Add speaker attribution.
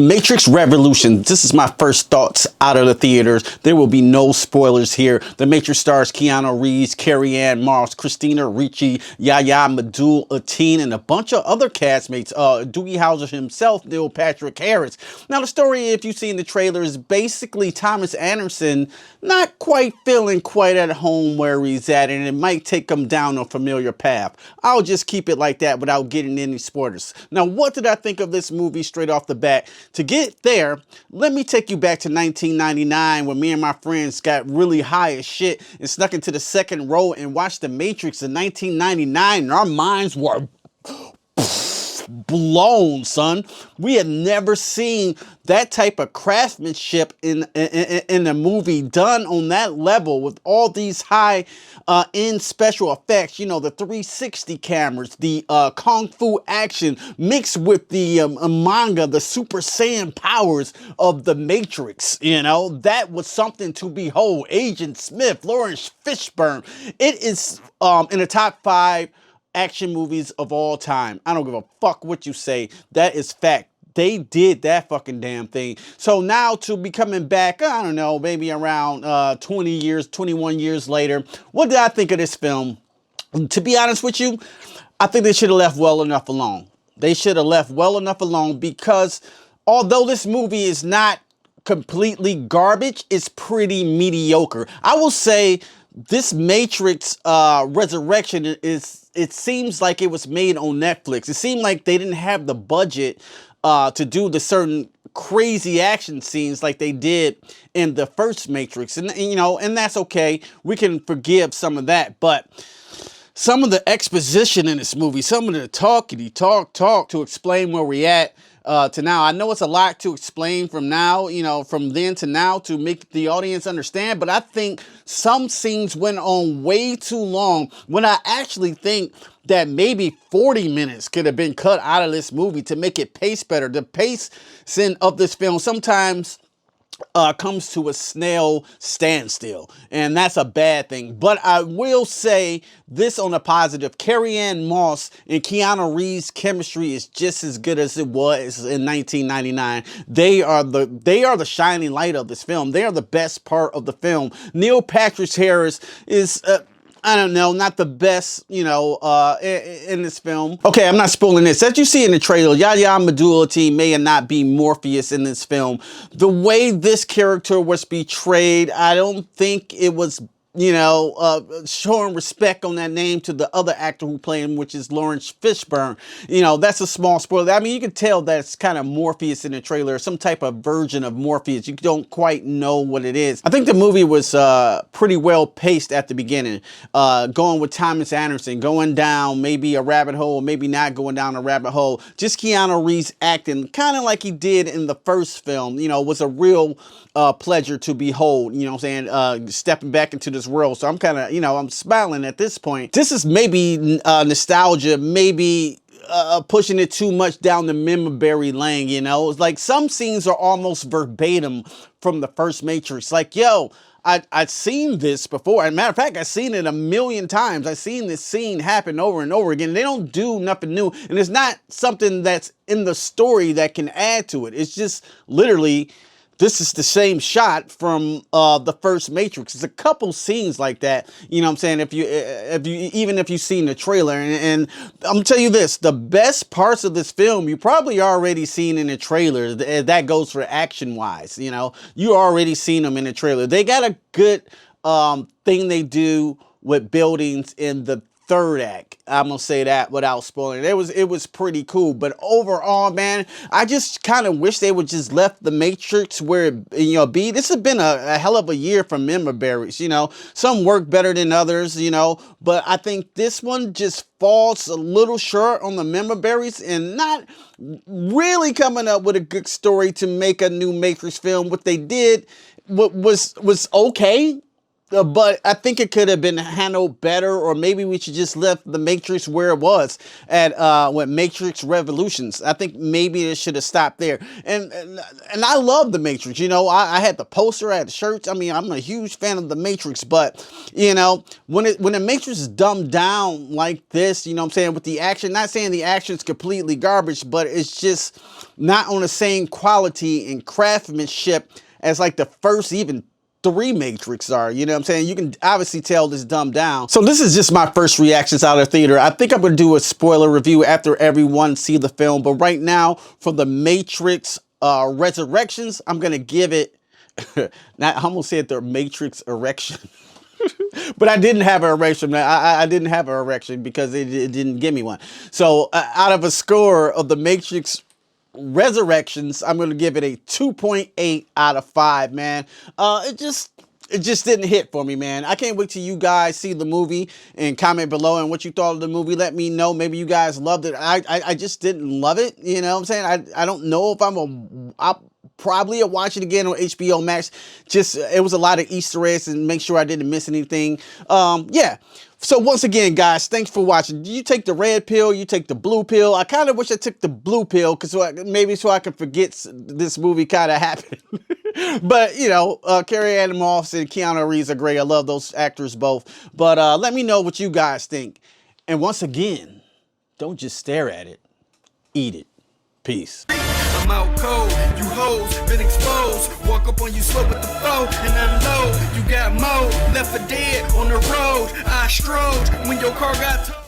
Speaker 1: Matrix Revolution. This is my first thoughts out of the theaters. There will be no spoilers here. The Matrix stars Keanu Reeves, Carrie-Anne Moss, Christina Ricci, Yahya Abdul-Mateen, and a bunch of other castmates. Doogie Howser himself, Neil Patrick Harris. Now, the story, if you've seen the trailer, is basically Thomas Anderson not quite feeling quite at home where he's at, and it might take him down a familiar path. I'll just keep it like that without getting any spoilers. Now, what did I think of this movie straight off the bat? To get there, let me take you back to 1999 when me and my friends got really high as shit and snuck into the second row and watched The Matrix in 1999, and our minds were blown, son. We had never seen that type of craftsmanship in a movie done on that level with all these high end special effects. You know, the 360 cameras, the kung fu action mixed with the manga, the Super Saiyan powers of the Matrix. You know, that was something to behold. Agent Smith, Lawrence Fishburne. It is in the top 5 action movies of all time. I don't give a fuck what you say. That is fact. They did that fucking damn thing. So now to be coming back, I don't know, maybe around 21 years later, what did I think of this film? To be honest with you, I think they should have left well enough alone. They should have left well enough alone, because although this movie is not completely garbage, it's pretty mediocre. I will say this Matrix Resurrection it seems like it was made on Netflix. It seemed like they didn't have the budget to do the certain crazy action scenes like they did in the first Matrix. And you know, and that's okay. We can forgive some of that, but some of the exposition in this movie, some of the talk to explain where we're at to now. I know it's a lot to explain from now, you know, from then to now to make the audience understand, but I think some scenes went on way too long when I actually think that maybe 40 minutes could have been cut out of this movie to make it pace better. The pacing of this film sometimes comes to a snail standstill, and that's a bad thing. But I will say this on a positive: Carrie-Anne Moss and Keanu Reeves' chemistry is just as good as it was in 1999. They are the shining light of this film. They are the best part of the film. Neil Patrick Harris is I don't know, not the best, you know, in this film. Okay, I'm not spoiling this. As you see in the trailer, Yahya Abdul-Mateen may or not be Morpheus in this film. The way this character was portrayed, I don't think it was, you know, showing respect on that name to the other actor who played him, which is Lawrence Fishburne. You know, that's a small spoiler. I mean, you can tell that it's kind of Morpheus in the trailer, some type of version of Morpheus. You don't quite know what it is. I think the movie was pretty well paced at the beginning, going with Thomas Anderson, going down maybe a rabbit hole, maybe not going down a rabbit hole. Just Keanu Reeves acting kind of like he did in the first film, you know, was a real pleasure to behold, you know what I'm saying, stepping back into this world. So I'm kind of, you know, I'm smiling at this point. This is maybe nostalgia, maybe pushing it too much down the memory lane, you know. It's like some scenes are almost verbatim from the first Matrix. Like, yo, I've seen this before. As a matter of fact, I've seen it a million times. I've seen this scene happen over and over again. They don't do nothing new, and it's not something that's in the story that can add to it. It's just literally, this is the same shot from the first Matrix. There's a couple scenes like that, you know what I'm saying, even if you've seen the trailer. And I'm gonna tell you this, the best parts of this film you probably already seen in the trailer. That goes for action wise, you know. You already seen them in the trailer. They got a good thing they do with buildings in the third act. I'm gonna say that without spoiling. It was pretty cool, but overall, man, I just kind of wish they would just left the Matrix where it, you know, be. This has been a hell of a year for memories, you know. Some work better than others, you know, but I think this one just falls a little short on the memories and not really coming up with a good story to make a new Matrix film. What they did was okay. but I think it could have been handled better, or maybe we should just left the Matrix where it was at when Matrix Revolutions. I think maybe it should have stopped there. And I love the Matrix. You know, I had the poster, I had the shirts. I mean, I'm a huge fan of the Matrix, but you know, when the Matrix is dumbed down like this, you know what I'm saying, with the action, not saying the action is completely garbage, but it's just not on the same quality and craftsmanship as like the first even 3 Matrix are, you know what I'm saying? You can obviously tell this dumbed down. So this is just my first reactions out of the theater. I think I'm gonna do a spoiler review after everyone see the film, but right now for the Matrix Resurrections, I'm gonna give it, I almost said the Matrix erection. But I didn't have an erection. I didn't have an erection because it didn't give me one. So out of a score of the Matrix Resurrections, I'm going to give it a 2.8 out of 5, man. It just didn't hit for me, man. I can't wait till you guys see the movie and comment below and what you thought of the movie. Let me know. Maybe you guys loved it. I just didn't love it. You know what I'm saying? I don't know if I'll probably watch it again on HBO Max. Just, it was a lot of Easter eggs and make sure I didn't miss anything. Yeah. So once again, guys, thanks for watching. You take the red pill, you take the blue pill. I kind of wish I took the blue pill because maybe so I could forget this movie kind of happened. But, you know, Carrie-Anne Moss and Keanu Reeves are great. I love those actors both. But let me know what you guys think. And once again, don't just stare at it. Eat it. Peace.
Speaker 2: I'm out cold, you hoes been exposed. Walk up on you slow with the flow and unload. You got more left for dead on the road. I strode when your car got